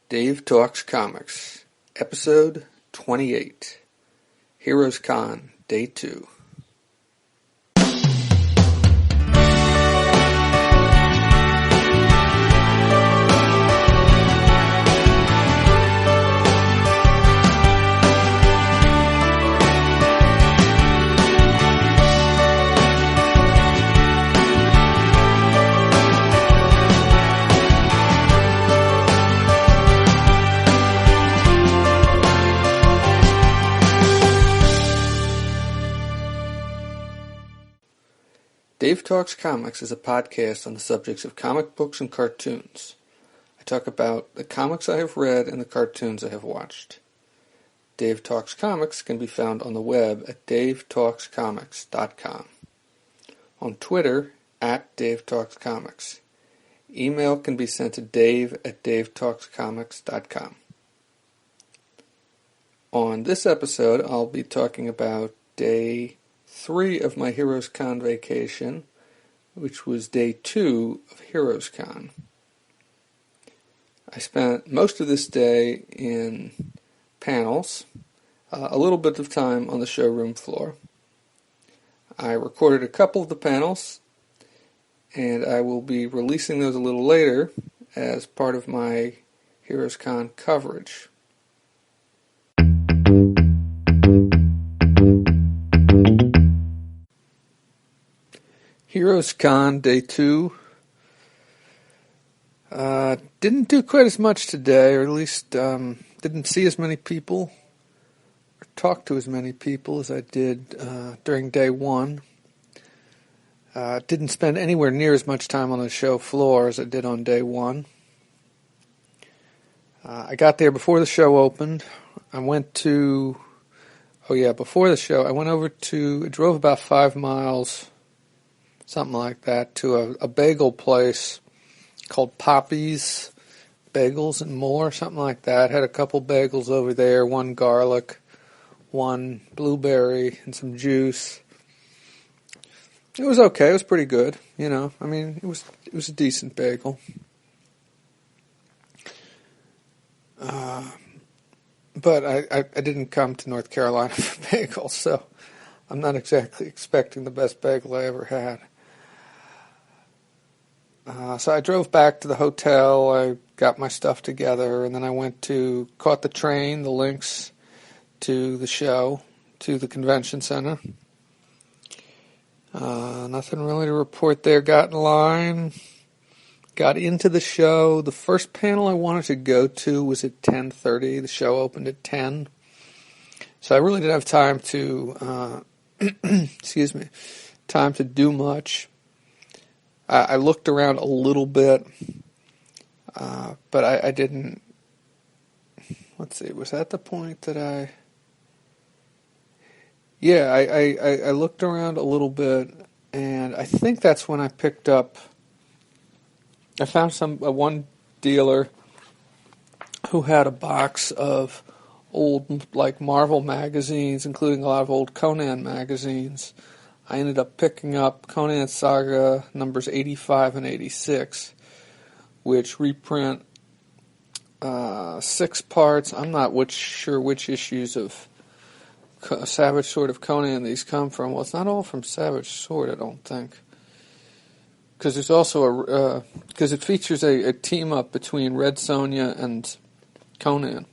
Dave Talks Comics, Episode 28, Heroes Con, Day 2. Dave Talks Comics is a podcast on the subjects of comic books and cartoons. I talk about the comics I have read and the cartoons I have watched. Dave Talks Comics can be found on the web at davetalkscomics.com. On Twitter, at Dave Talks Comics. Email can be sent to dave@davetalkscomics.com. On this episode, I'll be talking about Day 3 of my Heroes Con vacation, which was Day 2 of Heroes Con. I spent most of this day in panels, a little bit of time on the showroom floor. I recorded a couple of the panels, and I will be releasing those a little later as part of my Heroes Con coverage. Heroes Con Day 2. Didn't do quite as much today, or at least didn't see as many people, or talk to as many people as I did during Day 1. Didn't spend anywhere near as much time on the show floor as I did on Day 1. I got there before the show opened. I drove about 5 miles, something like that, to a bagel place called Poppy's Bagels and More, something like that. Had a couple bagels over there, one garlic, one blueberry, and some juice. It was okay. It was pretty good, you know. I mean, it was a decent bagel. But I didn't come to North Carolina for bagels, so I'm not exactly expecting the best bagel I ever had. So I drove back to the hotel, I got my stuff together, and then I caught the train, the Lynx, to the show, to the convention center. Nothing really to report there. Got in line, got into the show. The first panel I wanted to go to was at 10:30. The show opened at 10. So I really didn't have time to, time to do much. I looked around a little bit, but I didn't. Let's see, was that the point that I? Yeah, I looked around a little bit, and I think that's when I picked up. I found one dealer who had a box of old, like, Marvel magazines, including a lot of old Conan magazines. I ended up picking up Conan Saga numbers 85 and 86, which reprint 6 parts. I'm not sure which issues of Savage Sword of Conan these come from. Well, it's not all from Savage Sword, I don't think. Because there's also because it features a team-up between Red Sonja and Conan.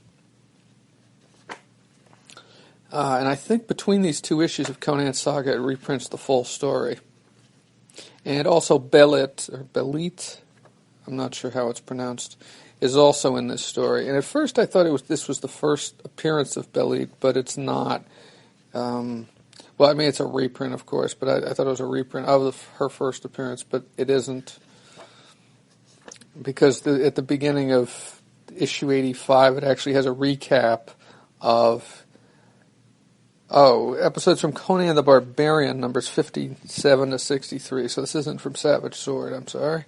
And I think between these 2 issues of Conan Saga, it reprints the full story. And also Belit, I'm not sure how it's pronounced, is also in this story. And at first I thought this was the first appearance of Belit, but it's not. Well, I mean, it's a reprint, of course, but I thought it was a reprint of her first appearance, but it isn't. Because at the beginning of issue 85, it actually has a recap of episodes from Conan the Barbarian, numbers 57 to 63. So this isn't from Savage Sword, I'm sorry.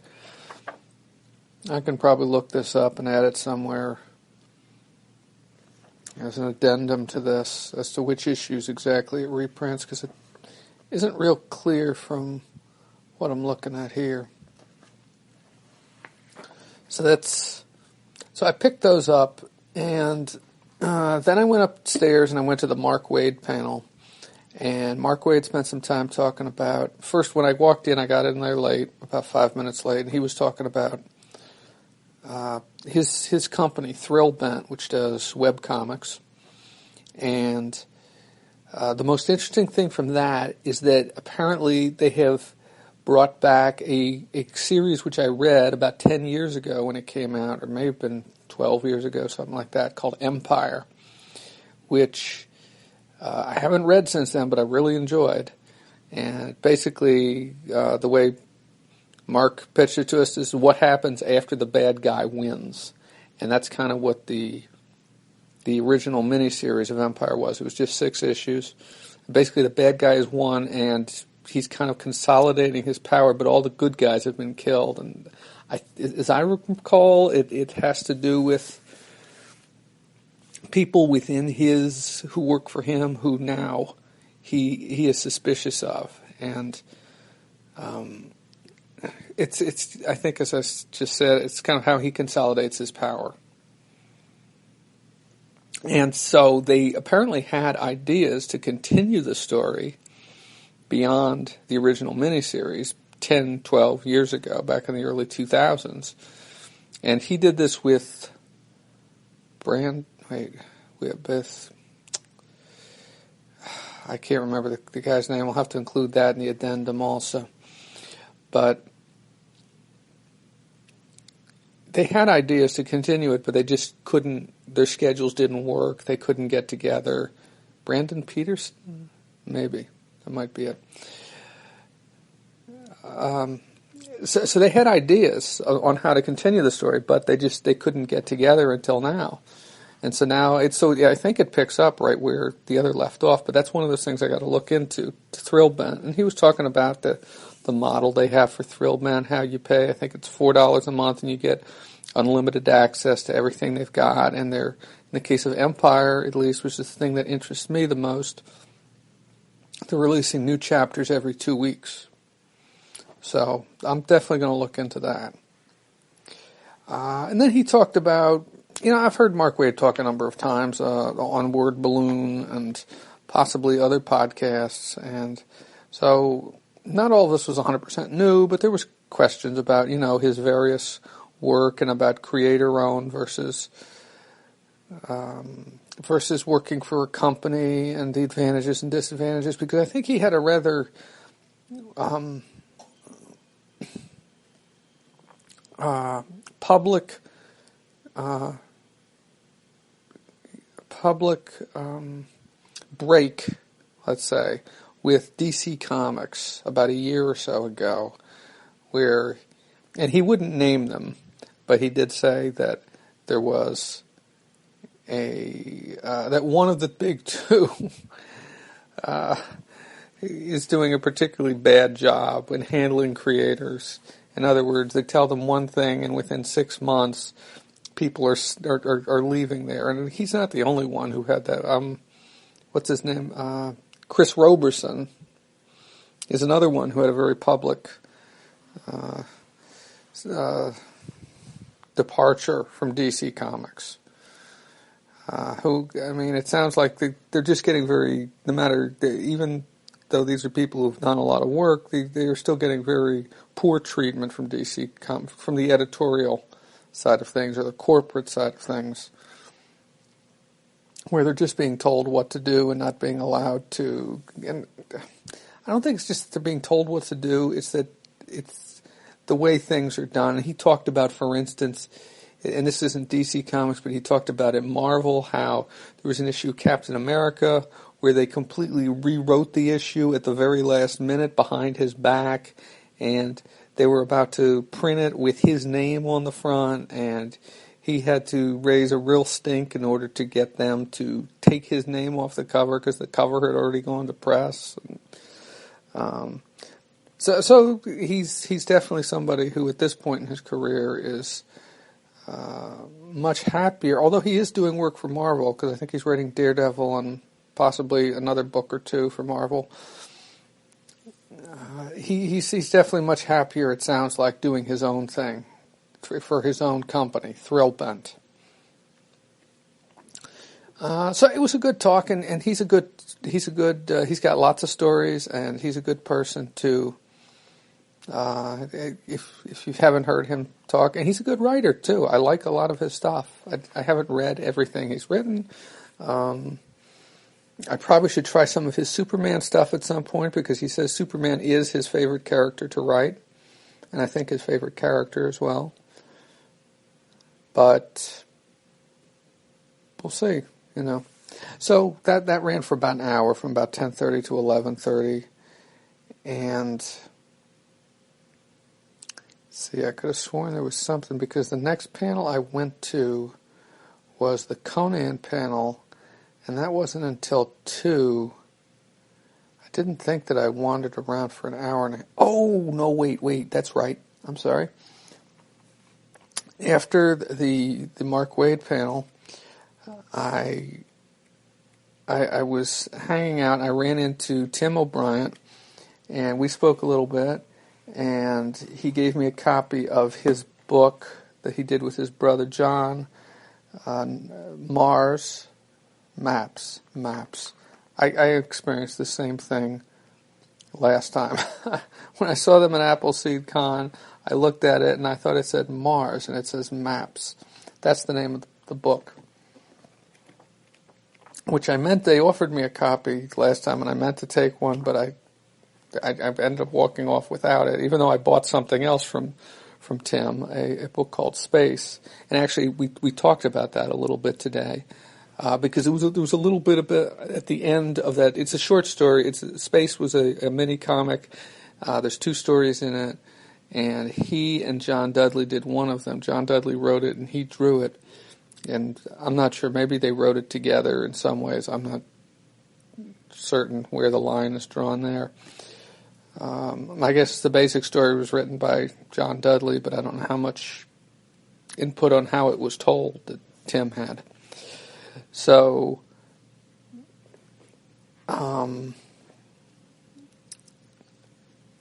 I can probably look this up and add it somewhere as an addendum to this, as to which issues exactly it reprints, because it isn't real clear from what I'm looking at here. So So I picked those up, and then I went upstairs and I went to the Mark Waid panel. And Mark Waid spent some time talking about, first when I walked in, I got in there late, about 5 minutes late, and he was talking about his company, Thrillbent, which does web comics. And the most interesting thing from that is that apparently they have brought back a series which I read about 10 years ago when it came out, or may have been 12 years ago, something like that, called Empire, which I haven't read since then, but I really enjoyed. And basically, the way Mark pitched it to us is what happens after the bad guy wins. And that's kind of what the original miniseries of Empire was. It was just 6 issues. Basically, the bad guy has won, and he's kind of consolidating his power, but all the good guys have been killed. And as I recall, it has to do with people within who work for him, who now he is suspicious of. And it's I think, as I just said, it's kind of how he consolidates his power. And so they apparently had ideas to continue the story beyond the original miniseries 10, 12 years ago, back in the early 2000s. And he did this with I can't remember the guy's name. I'll have to include that in the addendum also. But they had ideas to continue it, but they just couldn't. Their schedules didn't work. They couldn't get together. Brandon Peterson? Maybe. That might be it. So they had ideas on how to continue the story, but they couldn't get together until now. And so now I think it picks up right where the other left off, but that's one of those things I got to look into, Thrillbent. And he was talking about the model they have for Thrillbent, how you pay, I think it's $4 a month, and you get unlimited access to everything they've got. And in the case of Empire, at least, which is the thing that interests me the most, they're releasing new chapters every 2 weeks. So I'm definitely going to look into that. And then he talked about, I've heard Mark Waid talk a number of times on Word Balloon and possibly other podcasts. And so not all of this was 100% new, but there was questions about, his various work and about creator-owned versus working for a company and the advantages and disadvantages, because I think he had a rather public break, let's say, with DC Comics about a year or so ago, and he wouldn't name them, but he did say that there was that one of the big two is doing a particularly bad job in handling creators. In other words, they tell them one thing, and within 6 months, people are leaving there. And he's not the only one who had that. What's his name? Chris Roberson is another one who had a very public departure from DC Comics. It sounds like they're just getting even though these are people who've done a lot of work, they are still getting very poor treatment from DC, from the editorial side of things or the corporate side of things, where they're just being told what to do and not being allowed to. And I don't think it's just that they're being told what to do, it's that it's the way things are done. And he talked about, for instance, and this isn't DC Comics, but he talked about at Marvel how there was an issue of Captain America where they completely rewrote the issue at the very last minute behind his back, and they were about to print it with his name on the front, and he had to raise a real stink in order to get them to take his name off the cover because the cover had already gone to press. So he's definitely somebody who at this point in his career is much happier, although he is doing work for Marvel, because I think he's writing Daredevil and possibly another book or two for Marvel. He's definitely much happier, it sounds like, doing his own thing for his own company, Thrillbent. So it was a good talk, and he's got lots of stories, and he's a good person to, if you haven't heard him talk, and he's a good writer too. I like a lot of his stuff. I haven't read everything he's written. I probably should try some of his Superman stuff at some point, because he says Superman is his favorite character to write, and I think his favorite character as well. But we'll see, So that ran for about an hour, from about 10:30 to 11:30, and see, I could have sworn there was something, because the next panel I went to was the Conan panel, and that wasn't until 2. I didn't think that I wandered around for an hour and a half. Oh, no, wait, that's right. I'm sorry. After the Mark Waid panel, I was hanging out, and I ran into Tim O'Brien, and we spoke a little bit, and he gave me a copy of his book that he did with his brother John, Mars Maps. I experienced the same thing last time. When I saw them at Appleseed Con, I looked at it and I thought it said Mars, and it says Maps. That's the name of the book. Which I meant, they offered me a copy last time, and I meant to take one, but I ended up walking off without it, even though I bought something else from Tim, a book called Space. And actually, we talked about that a little bit today. Because there was a little bit at the end of that. It's a short story. Space was a mini comic. There's 2 stories in it, and he and John Dudley did one of them. John Dudley wrote it, and he drew it. And I'm not sure. Maybe they wrote it together in some ways. I'm not certain where the line is drawn there. I guess the basic story was written by John Dudley, but I don't know how much input on how it was told that Tim had. So,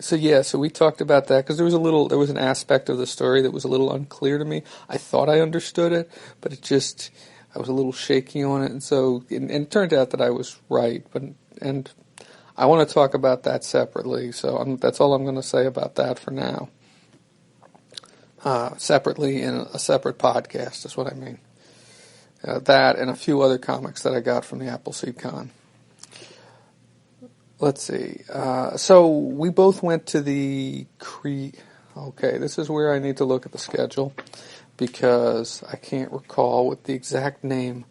so we talked about that, because there was an aspect of the story that was a little unclear to me. I thought I understood it, but I was a little shaky on it, and it turned out that I was right. And I want to talk about that separately, so that's all I'm going to say about that for now. Separately in a separate podcast is what I mean. That and a few other comics that I got from the Appleseed Con. Let's see. So we both went to the Okay, this is where I need to look at the schedule, because I can't recall what the exact name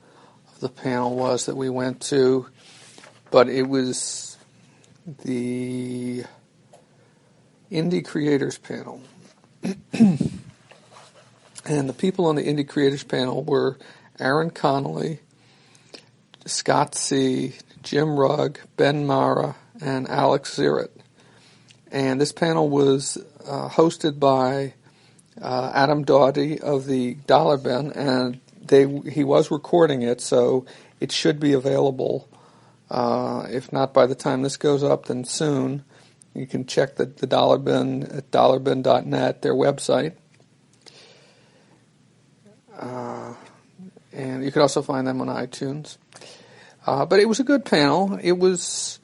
of the panel was that we went to, but it was the Indie Creators panel. And the people on the Indie Creators panel were Aaron Connolly, Scott C., Jim Rugg, Ben Mara, and Alex Zirrett. And this panel was hosted by Adam Doughty of the Dollar Bin, and he was recording it, so it should be available. If not by the time this goes up, then soon. You can check the Dollar Bin at dollarbin.net, their website. And you can also find them on iTunes. But it was a good panel. It was,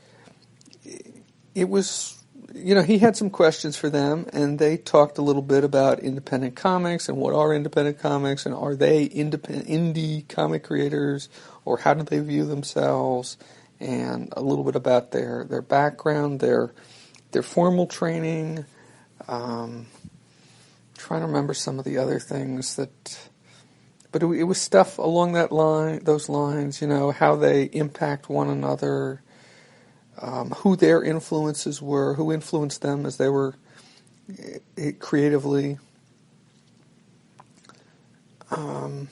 he had some questions for them, and they talked a little bit about independent comics and what are independent comics, and are they indie comic creators, or how do they view themselves, and a little bit about their background, their formal training. Trying to remember some of the other things that. But it was stuff along those lines, how they impact one another, who their influences were, who influenced them as they were creatively. I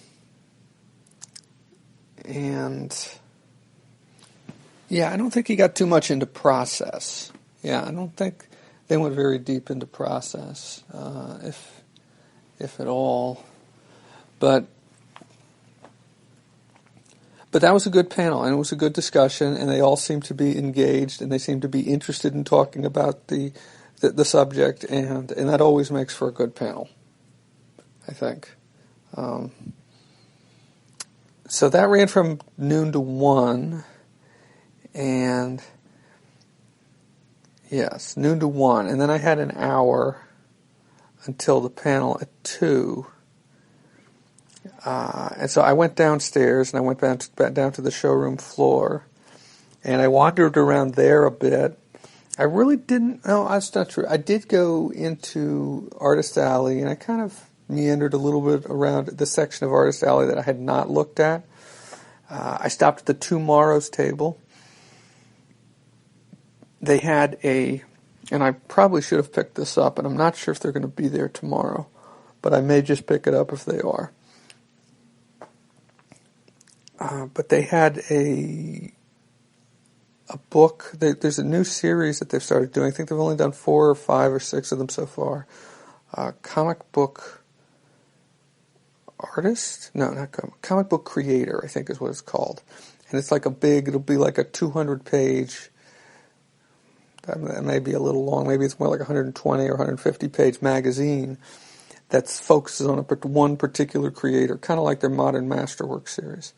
don't think he got too much into process. I don't think they went very deep into process, if at all. But that was a good panel, and it was a good discussion, and they all seemed to be engaged, and they seemed to be interested in talking about the subject, and that always makes for a good panel, I think. So that ran from noon to 1, and yes, noon to 1. And then I had an hour until the panel at 2. And so I went downstairs, and I went back down to the showroom floor, and I wandered around there a bit. I really didn't, no, that's not true. I did go into Artist Alley, and I kind of meandered a little bit around the section of Artist Alley that I had not looked at. I stopped at the Tomorrow's table. They had and I probably should have picked this up, and I'm not sure if they're going to be there tomorrow, but I may just pick it up if they are. But they had a book. There's a new series that they've started doing. I think they've only done 4 or 5 or 6 of them so far. Comic book artist? No, not comic book creator, I think is what it's called. And it's like it'll be like a 200-page, that may be a little long, maybe it's more like a 120 or 150-page magazine that focuses on one particular creator, kind of like their Modern Masterwork series.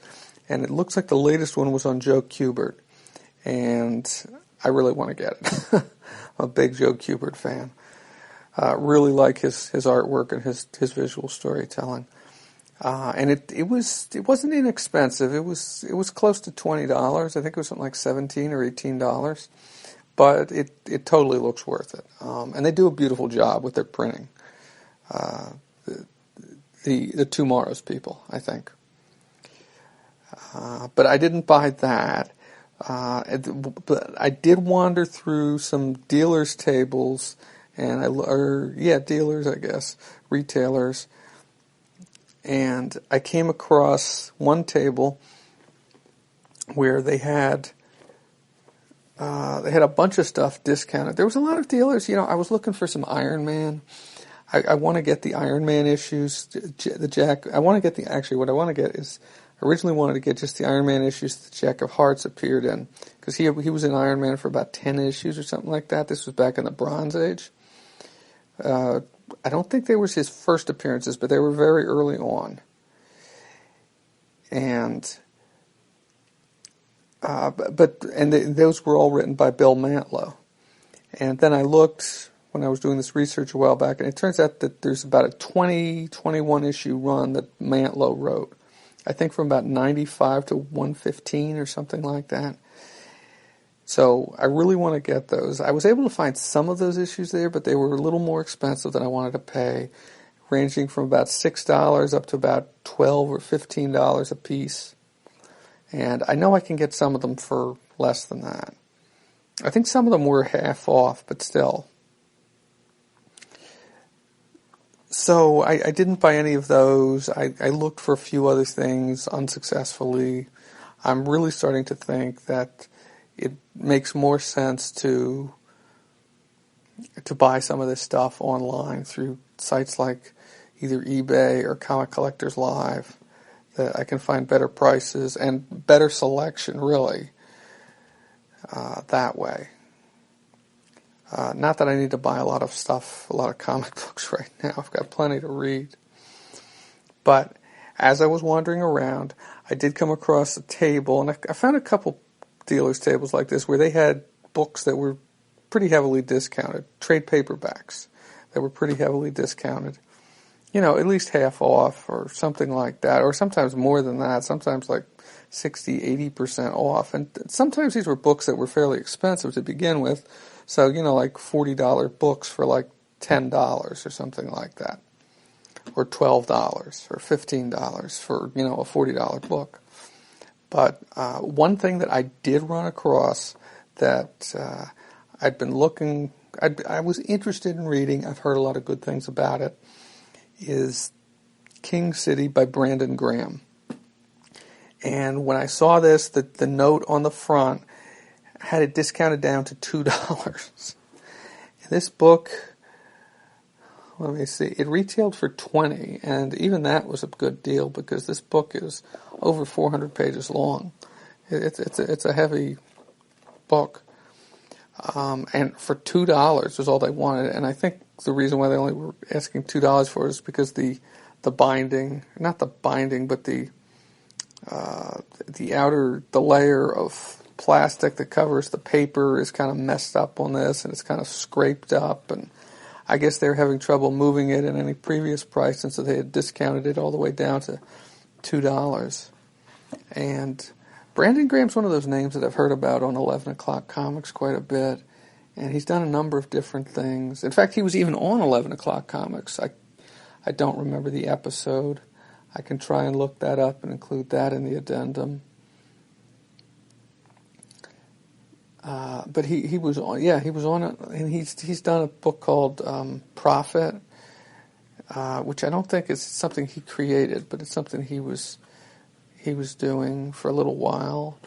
And it looks like the latest one was on Joe Kubert. And I really want to get it. I'm a big Joe Kubert fan. Really like his artwork and his visual storytelling. And it wasn't inexpensive. It was close to $20. I think it was something like $17 or $18. But it totally looks worth it. And they do a beautiful job with their printing. The Tomorrow's people, I think. But I didn't buy that. But I did wander through some dealers' tables, and dealers, I guess, retailers, and I came across one table where they had a bunch of stuff discounted. There was a lot of dealers. I was looking for some Iron Man. I want to get the Iron Man issues. The Jack. I want to get what I want to get is. I originally wanted to get just the Iron Man issues that Jack of Hearts appeared in, because he was in Iron Man for about 10 issues or something like that. This was back in the Bronze Age. I don't think they were his first appearances, but they were very early on. And those were all written by Bill Mantlo. And then I looked when I was doing this research a while back, and it turns out that there's about a 21 issue run that Mantlo wrote. I think from about 95 to 115 or something like that. So I really want to get those. I was able to find some of those issues there, but they were a little more expensive than I wanted to pay, ranging from about $6 up to about $12 or $15 a piece. And I know I can get some of them for less than that. I think some of them were half off, but still. So I didn't buy any of those. I looked for a few other things unsuccessfully. I'm really starting to think that it makes more sense to buy some of this stuff online through sites like either eBay or Comic Collectors Live, that I can find better prices and better selection, really, that way. Not that I need to buy a lot of comic books right now. I've got plenty to read. But as I was wandering around, I did come across a table, and I found a couple dealers' tables like this where they had books that were pretty heavily discounted, trade paperbacks that were pretty heavily discounted. At least half off or something like that, or sometimes more than that, sometimes like 60, 80% off. And sometimes these were books that were fairly expensive to begin with. So, like $40 books for like $10 or something like that. Or $12 or $15 for, a $40 book. But one thing that I did run across that I'd been looking, I was interested in reading, I've heard a lot of good things about it, is King City by Brandon Graham. And when I saw this, the note on the front had it discounted down to $2. And this book, let me see, it retailed for $20, and even that was a good deal because this book is over 400 pages long. It's a heavy book. And for $2 was all they wanted, and I think the reason why they only were asking $2 for it is because the binding, not the binding, but the the layer of plastic that covers the paper is kind of messed up on this, and it's kind of scraped up, and I guess they were having trouble moving it at any previous price, and so they had discounted it all the way down to $2. And Brandon Graham's one of those names that I've heard about on 11 O'Clock Comics quite a bit, and he's done a number of different things. In fact, he was even on 11 O'Clock Comics. I don't remember the episode. I can try and look that up and include that in the addendum. But he was on, he was on it, and he's done a book called Prophet, which I don't think is something he created, but it's something he was doing for a little while.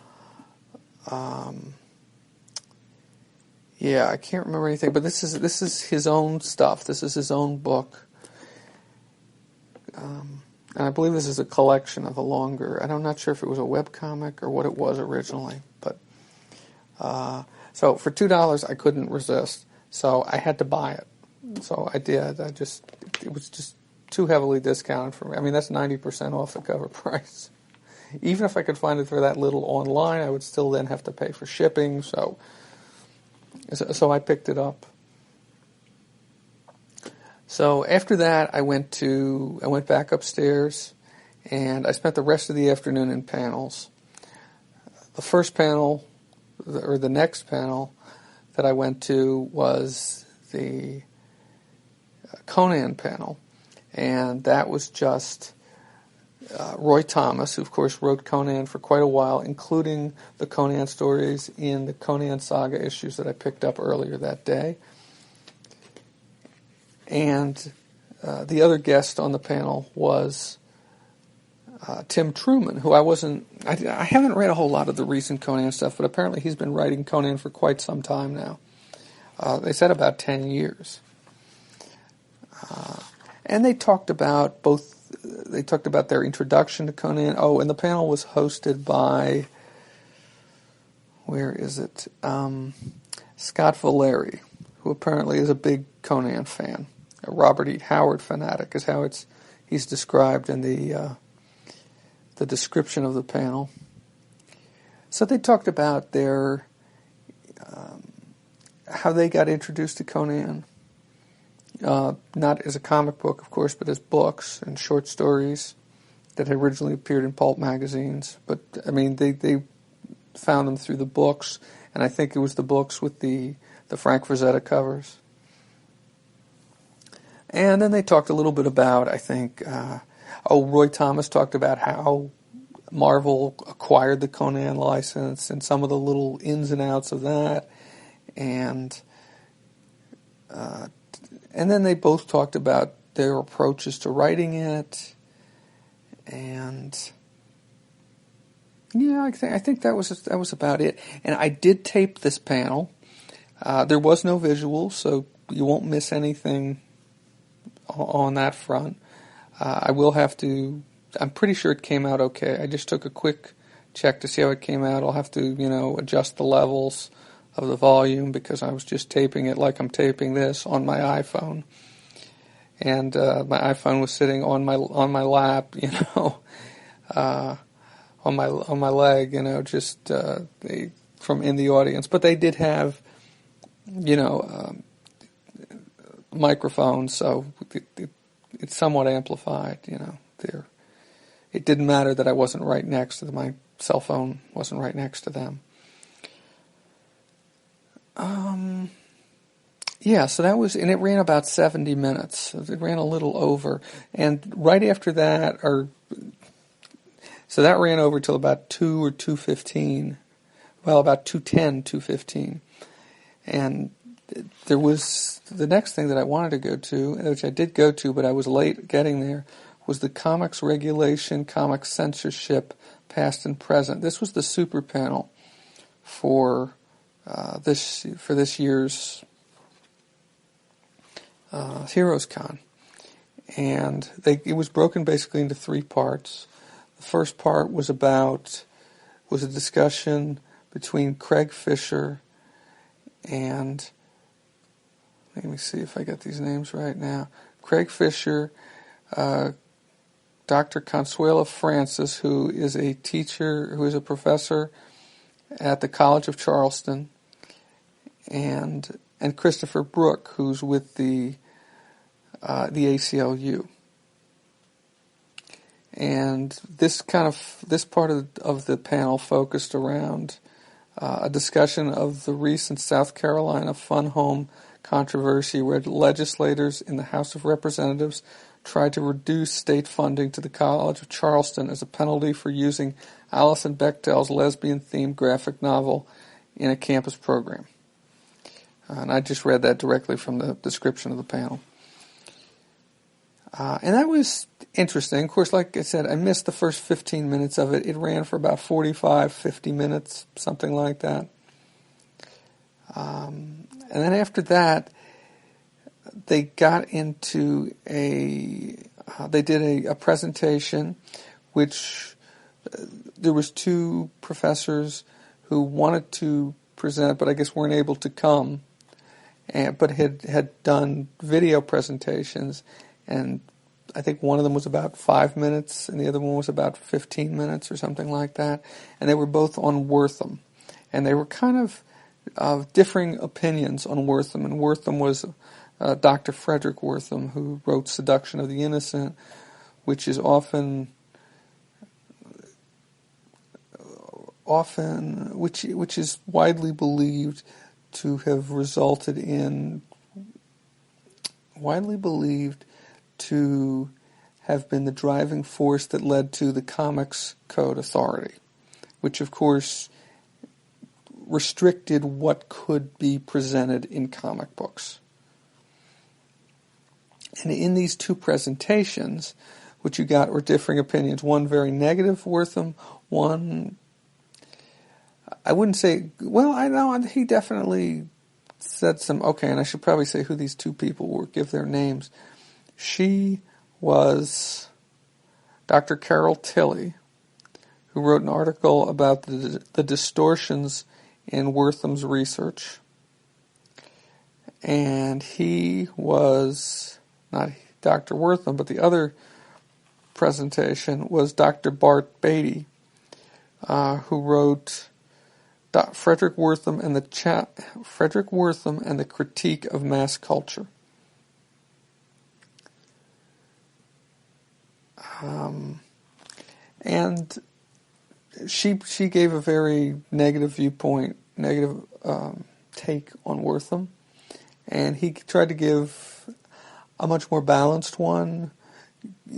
I can't remember anything, but this is his own stuff. This is his own book. And I believe this is a collection of a longer, and I'm not sure if it was a webcomic or what it was originally, but so for $2 I couldn't resist, so I had to buy it. So I did. It was just too heavily discounted for me. I mean, that's 90% off the cover price. Even if I could find it for that little online, I would still then have to pay for shipping, so I picked it up. So after that, I went back upstairs, and I spent the rest of the afternoon in panels. The first panel, or the next panel that I went to, was the Conan panel, and that was just Roy Thomas, who of course wrote Conan for quite a while, including the Conan stories in the Conan Saga issues that I picked up earlier that day. And the other guest on the panel was Tim Truman, who I haven't read a whole lot of the recent Conan stuff, but apparently he's been writing Conan for quite some time now. They said about 10 years. And they talked about their introduction to Conan. Oh, and the panel was hosted by, Scott Valeri, who apparently is a big Conan fan. A Robert E. Howard fanatic is how he's described in the description of the panel. So they talked about their how they got introduced to Conan, not as a comic book, of course, but as books and short stories that had originally appeared in pulp magazines. But I mean, they found them through the books, and I think it was the books with the Frank Frazetta covers. And then they talked a little bit about, I think, Roy Thomas talked about how Marvel acquired the Conan license and some of the little ins and outs of that. And then they both talked about their approaches to writing it. And yeah, I think that was about it. And I did tape this panel. There was no visual, so you won't miss anything on that front. I will have to, I'm pretty sure it came out okay. I just took a quick check to see how it came out. I'll have to, adjust the levels of the volume because I was just taping it like I'm taping this on my iPhone. And my iPhone was sitting on my lap, on my leg, just from in the audience. But they did have, microphones, so it's somewhat amplified, there. It didn't matter that I wasn't right next to them. My cell phone wasn't right next to them. So that was, and it ran about 70 minutes. It ran a little over. And right after that, so that ran over till about 2 or 2:15. Well, about 2:10, 2:15. And there was the next thing that I wanted to go to, which I did go to, but I was late getting there, was the Comics Regulation, Comics Censorship, Past and Present. This was the super panel for this year's Heroes Con, and it was broken basically into 3 parts. The first part was a discussion between Craig Fisher and, let me see if I get these names right now. Craig Fisher, Dr. Consuelo Francis, who is a teacher, who is a professor at the College of Charleston, and Christopher Brook, who's with the ACLU. And this part of the panel focused around a discussion of the recent South Carolina fun home controversy, where legislators in the House of Representatives tried to reduce state funding to the College of Charleston as a penalty for using Alison Bechdel's lesbian-themed graphic novel in a campus program. And I just read that directly from the description of the panel. And that was interesting. Of course, like I said, I missed the first 15 minutes of it. It ran for about 45, 50 minutes, something like that. And then after that, they got into they did a presentation, which there was two professors who wanted to present, but I guess weren't able to come, but had done video presentations, and I think one of them was about 5 minutes, and the other one was about 15 minutes or something like that, and they were both on Wortham, and they were kind of differing opinions on Wortham, and Wortham was Dr. Frederick Wortham, who wrote Seduction of the Innocent, which is often which is widely believed to have resulted in to have been the driving force that led to the Comics Code Authority, which of course restricted what could be presented in comic books. And in these two presentations, what you got were differing opinions. One very negative Wortham, one, I wouldn't say, well, I know he definitely said some, okay, and I should probably say who these two people were, give their names. She was Dr. Carol Tilley, who wrote an article about the distortions in Wortham's research. And he was, not Dr. Wortham, but the other presentation was Dr. Bart Beatty, who wrote Frederick Wortham and the Critique of Mass Culture. And she gave a very negative viewpoint, negative take on Wortham, and he tried to give a much more balanced one,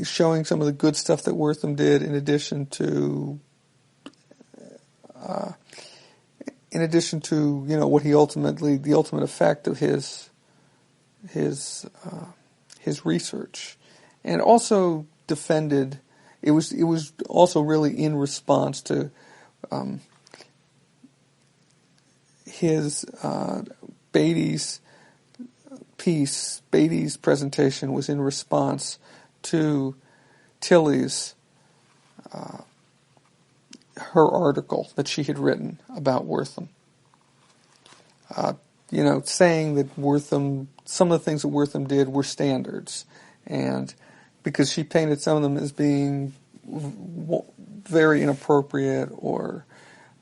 showing some of the good stuff that Wortham did, in addition to what he the ultimate effect of his research, and also defended. It was also really in response to his Beatty's piece. Beatty's presentation was in response to Tilley's her article that she had written about Wortham. Saying that Wortham, some of the things that Wortham did were standards, and because she painted some of them as being very inappropriate, or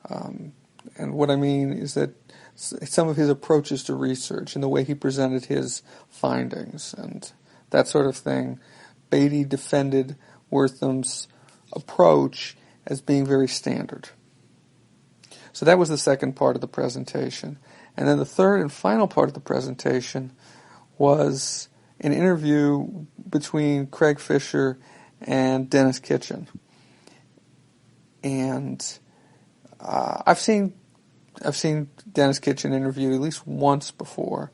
and what I mean is that some of his approaches to research and the way he presented his findings and that sort of thing, Beatty defended Wortham's approach as being very standard. So that was the second part of the presentation. And then the third and final part of the presentation was an interview between Craig Fisher and Dennis Kitchen. And I've seen Dennis Kitchen interviewed at least once before.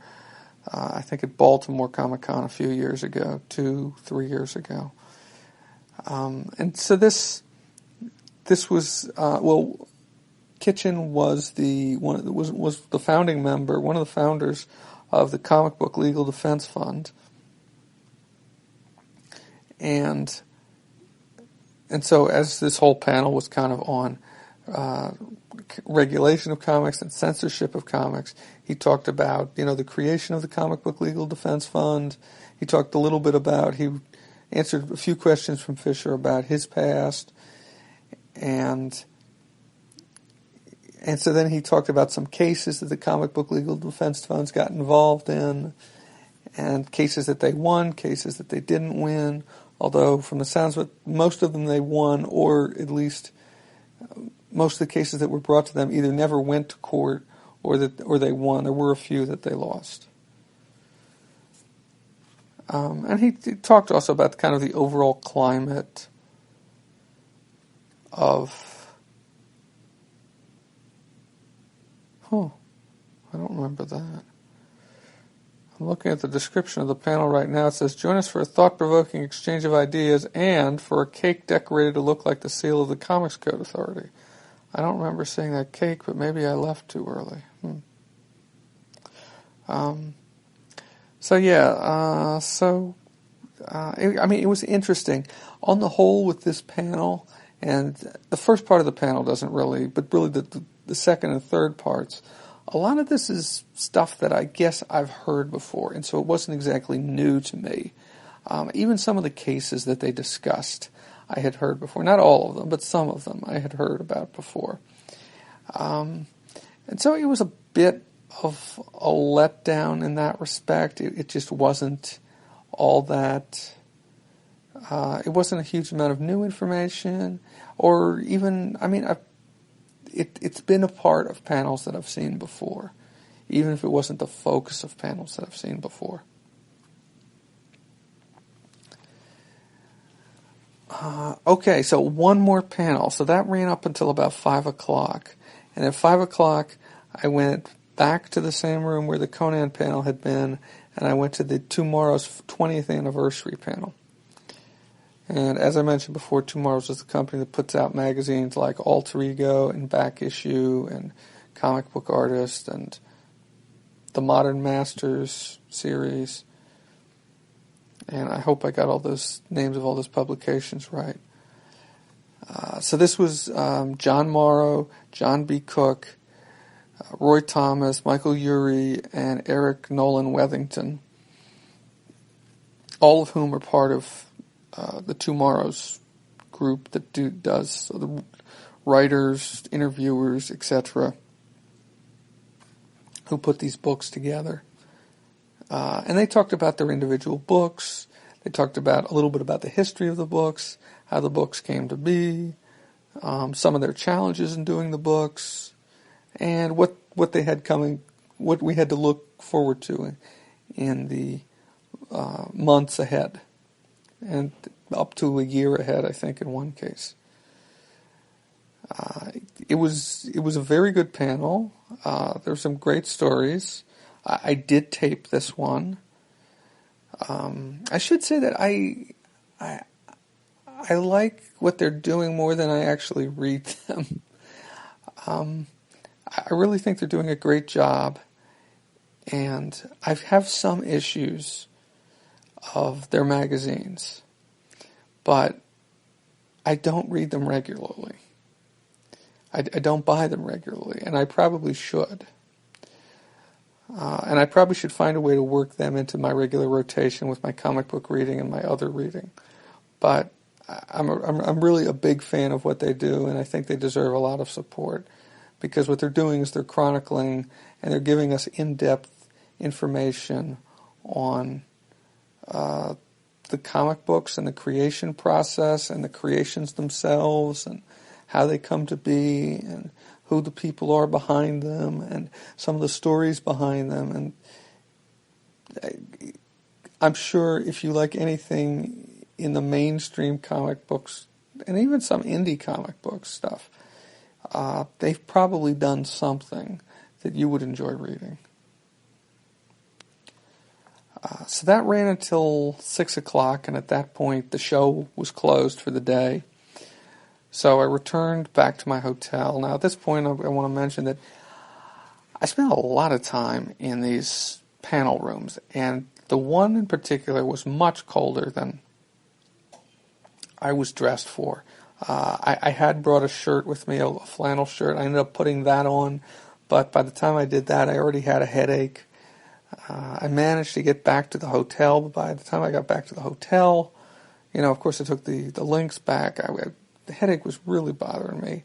I think at Baltimore Comic-Con a few years ago, 2-3 years ago. And so this was Kitchen was was the founding member, one of the founders of the Comic Book Legal Defense Fund, and so as this whole panel was kind of on regulation of comics and censorship of comics, he talked about the creation of the Comic Book Legal Defense Fund. He talked a little bit about answered a few questions from Fisher about his past, and so then he talked about some cases that the comic book legal defense funds got involved in, and cases that they won, cases that they didn't win, although from the sounds of it, most of them they won, or at least most of the cases that were brought to them either never went to court or they won. There were a few that they lost. And he talked also about kind of the overall climate of... I don't remember that. I'm looking at the description of the panel right now. It says, join us for a thought-provoking exchange of ideas and for a cake decorated to look like the seal of the Comics Code Authority. I don't remember seeing that cake, but maybe I left too early. It was interesting. On the whole with this panel, and the first part of the panel doesn't really, but really the second and third parts, a lot of this is stuff that I guess I've heard before, and so it wasn't exactly new to me. Even some of the cases that they discussed, I had heard before. Not all of them, but some of them I had heard about before. And so it was a bit of a letdown in that respect. It just wasn't all that... it wasn't a huge amount of new information, or even, it's been a part of panels that I've seen before, even if it wasn't the focus of panels that I've seen before. Okay, so one more panel. So that ran up until about 5 o'clock. And at 5 o'clock, I went back to the same room where the Conan panel had been, and I went to the Tomorrow's 20th anniversary panel. And as I mentioned before, Tomorrow's is the company that puts out magazines like Alter Ego and Back Issue and Comic Book Artist and the Modern Masters series. And I hope I got all those names of all those publications right. So this was John Morrow, John B. Cook, Roy Thomas, Michael Urey, and Eric Nolan Wethington, all of whom are part of the Tomorrow's group that does the writers, interviewers, etc., who put these books together. And they talked about their individual books. They talked about a little bit about the history of the books, how the books came to be, some of their challenges in doing the books, and what they had coming, what we had to look forward to in the months ahead, and up to a year ahead, I think, in one case. It was a very good panel. There were some great stories. I did tape this one. I should say that I like what they're doing more than I actually read them. I really think they're doing a great job, and I have some issues of their magazines, but I don't read them regularly. I don't buy them regularly, and I probably should. And I probably should find a way to work them into my regular rotation with my comic book reading and my other reading. But I'm really a big fan of what they do, and I think they deserve a lot of support, because what they're doing is they're chronicling and they're giving us in-depth information on the comic books and the creation process and the creations themselves and how they come to be and who the people are behind them and some of the stories behind them. And I'm sure if you like anything in the mainstream comic books and even some indie comic book stuff, they've probably done something that you would enjoy reading. So that ran until 6 o'clock, and at that point the show was closed for the day. So I returned back to my hotel. Now at this point I want to mention that I spent a lot of time in these panel rooms, and the one in particular was much colder than I was dressed for. I had brought a shirt with me, a flannel shirt. I ended up putting that on, but by the time I did that I already had a headache. I managed to get back to the hotel, but by the time I got back to the hotel, of course I took the links back. The headache was really bothering me.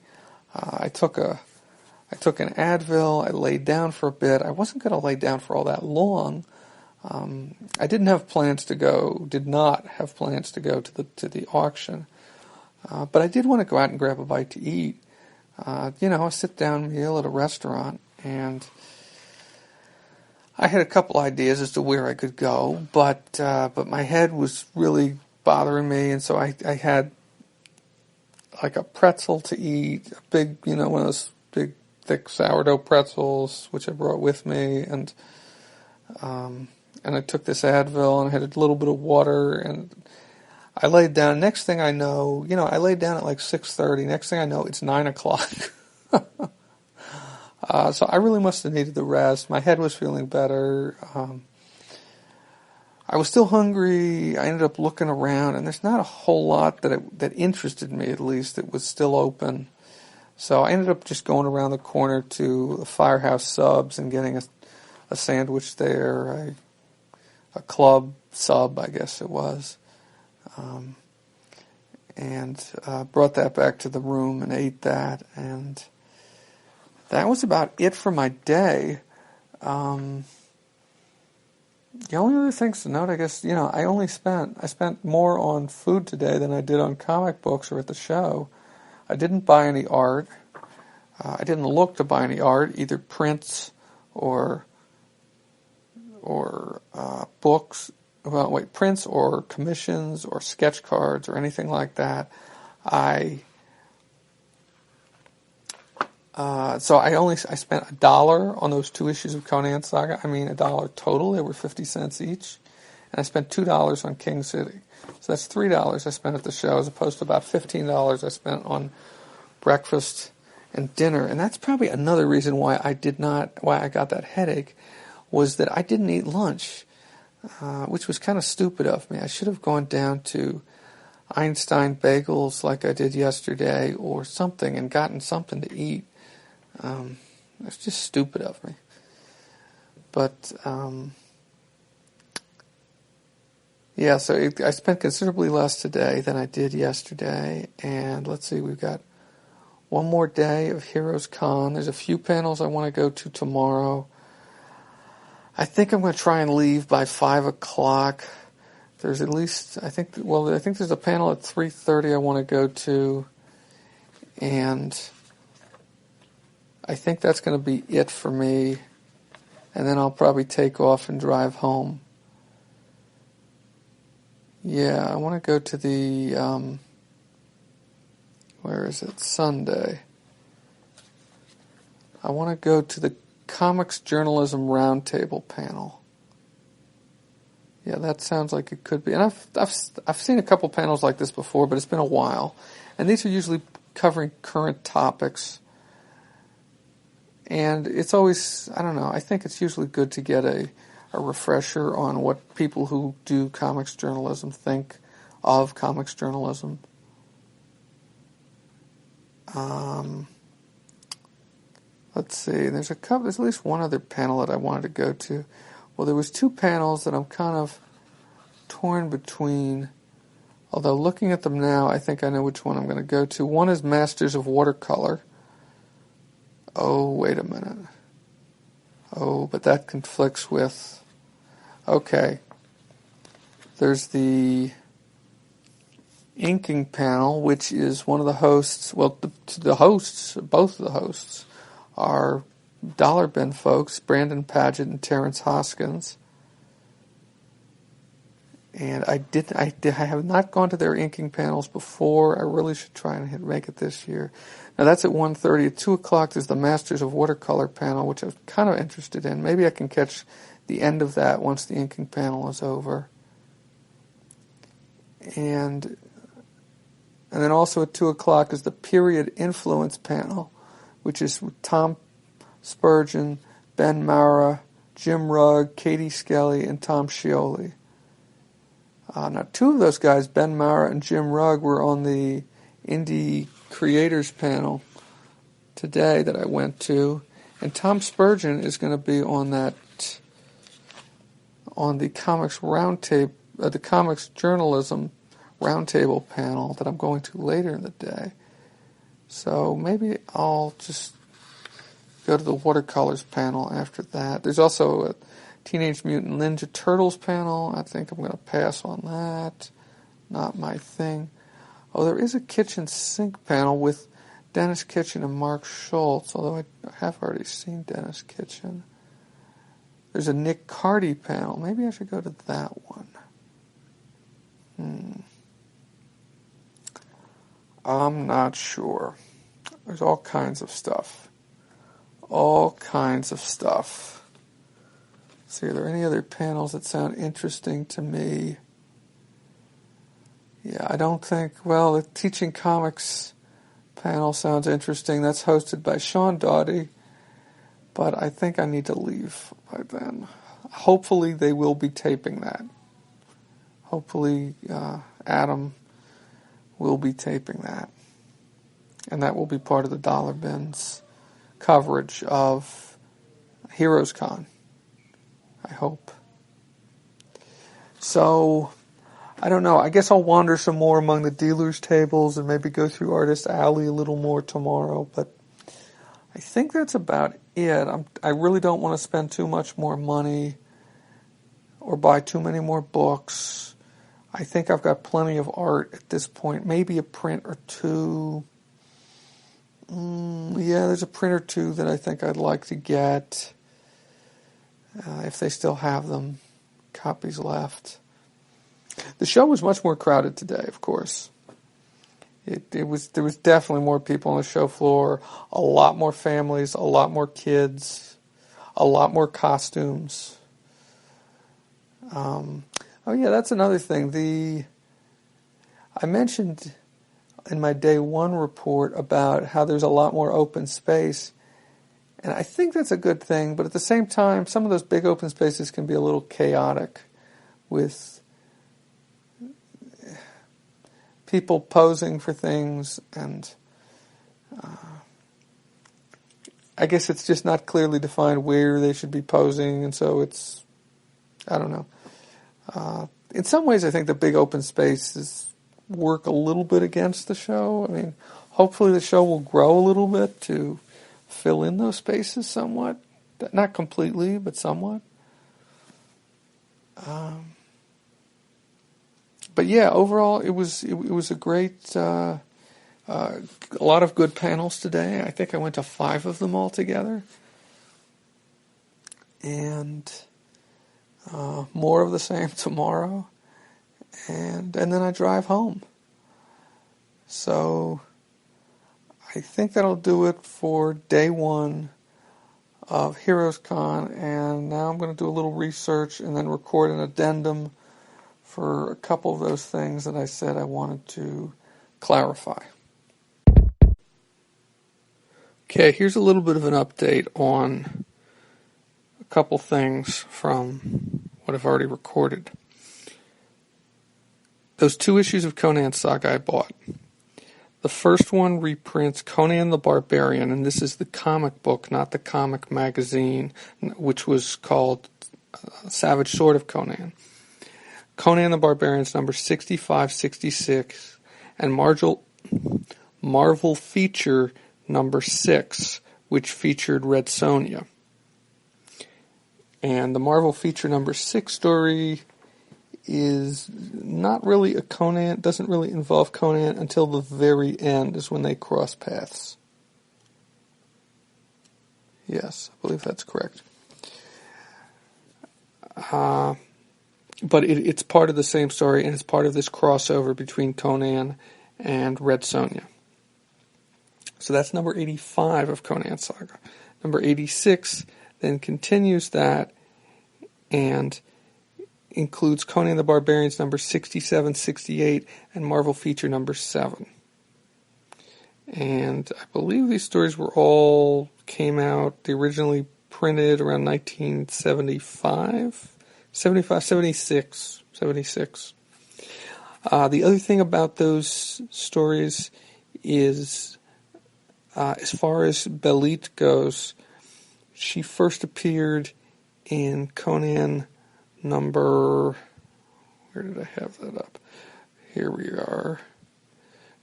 I took an Advil. I laid down for a bit. I wasn't going to lay down for all that long. I did not have plans to go to the auction, but I did want to go out and grab a bite to eat. A sit-down meal at a restaurant, and I had a couple ideas as to where I could go, but my head was really bothering me, and so I had like a pretzel to eat, a big, one of those big, thick sourdough pretzels, which I brought with me, and I took this Advil, and I had a little bit of water, and I laid down. Next thing I know, I laid down at like 6:30. Next thing I know, it's 9 o'clock. So I really must have needed the rest. My head was feeling better. I was still hungry. I ended up looking around, and there's not a whole lot that interested me, at least. It was still open. So I ended up just going around the corner to the Firehouse Subs and getting a sandwich there, a club sub, I guess it was, and brought that back to the room and ate that, and that was about it for my day. The only other things to note, I guess, I spent more on food today than I did on comic books or at the show. I didn't buy any art. I didn't look to buy any art, either prints or books. Well, prints or commissions or sketch cards or anything like that. So I spent $1 on those 2 issues of Conan Saga. I mean, $1 total. They were 50 cents each. And I spent $2 on King City. So that's $3 I spent at the show, as opposed to about $15 I spent on breakfast and dinner. And that's probably another reason why I got that headache, was that I didn't eat lunch, which was kind of stupid of me. I should have gone down to Einstein Bagels like I did yesterday or something and gotten something to eat. It's just stupid of me. But, so I spent considerably less today than I did yesterday. And let's see, we've got one more day of Heroes Con. There's a few panels I want to go to tomorrow. I think I'm going to try and leave by 5 o'clock. There's at least, I think there's a panel at 3:30 I want to go to. And I think that's going to be it for me, and then I'll probably take off and drive home. Yeah, I want to go to the, where is it? Sunday. I want to go to the Comics Journalism Roundtable panel. Yeah, that sounds like it could be. And I've seen a couple panels like this before, but it's been a while. And these are usually covering current topics. And it's always, I don't know, I think it's usually good to get a refresher on what people who do comics journalism think of comics journalism. Let's see, there's at least one other panel that I wanted to go to. Well, there was 2 panels that I'm kind of torn between, although looking at them now, I think I know which one I'm going to go to. One is Masters of Watercolor. Oh, wait a minute. Oh, but that conflicts with... Okay. There's the inking panel, which is one of the hosts... Well, both of the hosts, are Dollar Bin folks, Brandon Paget and Terrence Hoskins. And I have not gone to their inking panels before. I really should try and make it this year. Now that's at 1:30. At 2 o'clock there's the Masters of Watercolor panel, which I'm kind of interested in. Maybe I can catch the end of that once the inking panel is over. And then also at 2 o'clock is the Period Influence panel, which is with Tom Spurgeon, Ben Mara, Jim Rugg, Katie Skelly, and Tom Scioli. Now, 2 of those guys, Ben Mara and Jim Rugg, were on the Indie Creators panel today that I went to, and Tom Spurgeon is going to be on the Comics Roundtable, the Comics Journalism roundtable panel that I'm going to later in the day. So maybe I'll just go to the watercolors panel after that. There's also a Teenage Mutant Ninja Turtles panel. I think I'm going to pass on that. Not my thing. Oh, there is a kitchen sink panel with Dennis Kitchen and Mark Schultz, although I have already seen Dennis Kitchen. There's a Nick Cardy panel. Maybe I should go to that one. I'm not sure. There's all kinds of stuff. All kinds of stuff. Let's see, are there any other panels that sound interesting to me? Yeah, I don't think... Well, the Teaching Comics panel sounds interesting. That's hosted by Sean Doughty. But I think I need to leave by then. Hopefully they will be taping that. Hopefully Adam will be taping that. And that will be part of the Dollar Bin's coverage of Heroes Con. I hope. So, I don't know. I guess I'll wander some more among the dealers' tables and maybe go through Artist Alley a little more tomorrow. But I think that's about it. I really don't want to spend too much more money or buy too many more books. I think I've got plenty of art at this point. Maybe a print or two. Yeah, there's a print or two that I think I'd like to get. If they still have them. Copies left. The show was much more crowded today, of course. There was definitely more people on the show floor, a lot more families, a lot more kids, a lot more costumes. Oh yeah, that's another thing. I mentioned in my day one report about how there's a lot more open space, and I think that's a good thing, but at the same time, some of those big open spaces can be a little chaotic with people posing for things, and I guess it's just not clearly defined where they should be posing, and so it's, I don't know. In some ways, I think the big open spaces work a little bit against the show. I mean, hopefully the show will grow a little bit to fill in those spaces somewhat. Not completely, but somewhat. But yeah, overall, it was a great, a lot of good panels today. I think I went to 5 of them altogether. And more of the same tomorrow. And then I drive home. So I think that'll do it for day one of Heroes Con. And now I'm going to do a little research and then record an addendum for a couple of those things that I said I wanted to clarify. Okay, here's a little bit of an update on a couple things from what I've already recorded. Those 2 issues of Conan Saga I bought. The first one reprints Conan the Barbarian, and this is the comic book, not the comic magazine, which was called Savage Sword of Conan. Conan the Barbarian's number 6566, and Marvel feature number 6, which featured Red Sonja. And the Marvel feature number 6 story is not really a Conan, doesn't really involve Conan until the very end is when they cross paths. Yes, I believe that's correct. But it's part of the same story, and it's part of this crossover between Conan and Red Sonja. So that's number 85 of Conan Saga. Number 86 then continues that and includes Conan the Barbarian's number 6768 and Marvel feature number 7. And I believe these stories came out, they originally printed around 1975, 76. The other thing about those stories is, as far as Belit goes, she first appeared in Conan number, where did I have that up? Here we are.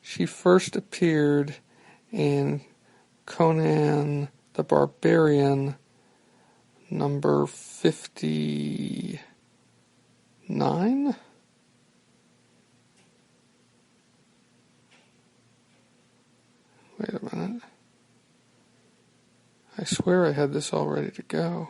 She first appeared in Conan the Barbarian, number 59? Wait a minute. I swear I had this all ready to go.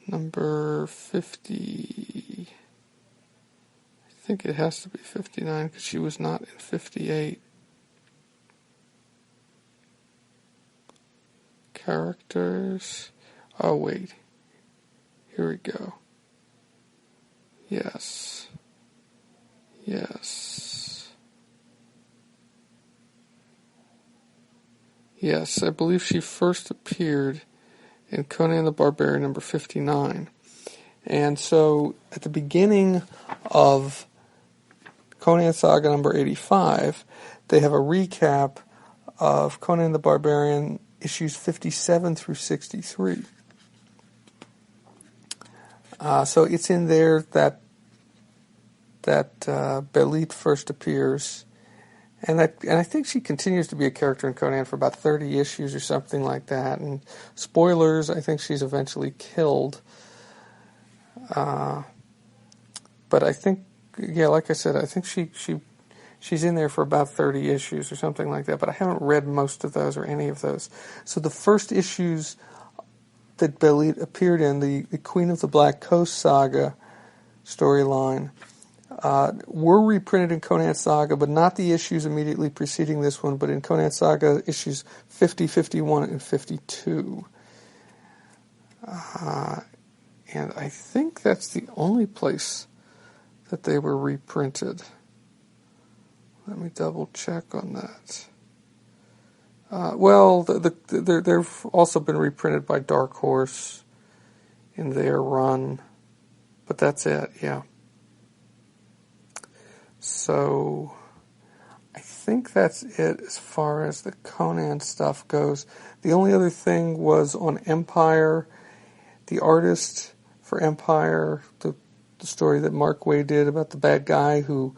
Number 50. I think it has to be 59 because she was not in 58. Characters. Oh, wait. Here we go. Yes. Yes. Yes, I believe she first appeared in Conan the Barbarian number 59. And so at the beginning of Conan Saga number 85, they have a recap of Conan the Barbarian issues 57 through 63. So it's in there that Belit first appears, and I think she continues to be a character in Conan for about 30 issues or something like that. And spoilers, I think she's eventually killed. But I think, yeah, like I said, I think she's in there for about 30 issues or something like that. But I haven't read most of those or any of those. So the first issues that Belit appeared in, the Queen of the Black Coast saga storyline, were reprinted in Conan Saga, but not the issues immediately preceding this one, but in Conan Saga issues 50, 51, and 52. And I think that's the only place that they were reprinted. Let me double check on that. Well, they've also been reprinted by Dark Horse in their run, but that's it, yeah. So I think that's it as far as the Conan stuff goes. The only other thing was on Empire, the artist for Empire, the story that Mark Waid did about the bad guy who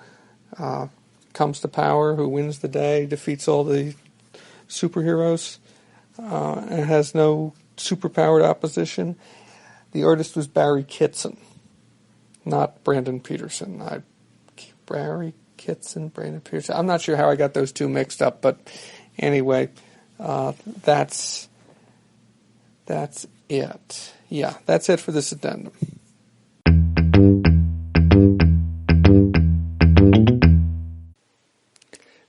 comes to power, who wins the day, defeats all the superheroes, and has no superpowered opposition. The artist was Barry Kitson, not Brandon Peterson. Barry Kitson, Brandon Peterson. I'm not sure how I got those two mixed up, but anyway, that's it. Yeah, that's it for this addendum.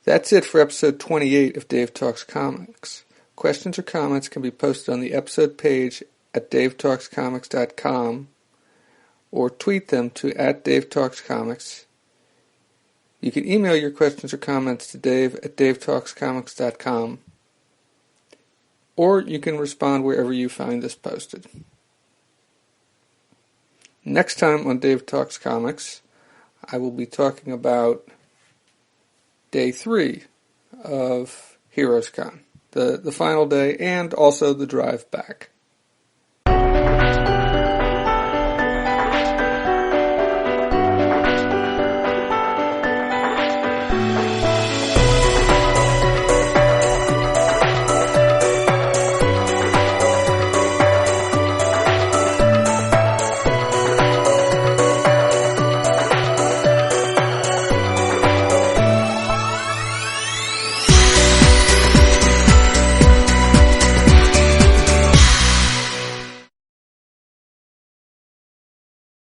That's it for episode 28 of Dave Talks Comics. Questions or comments can be posted on the episode page at davetalkscomics.com or tweet them to @DaveTalksComics. You can email your questions or comments to dave@davetalkscomics.com, or you can respond wherever you find this posted. Next time on Dave Talks Comics, I will be talking about Day 3 of Heroes Con, the final day, and also the drive back.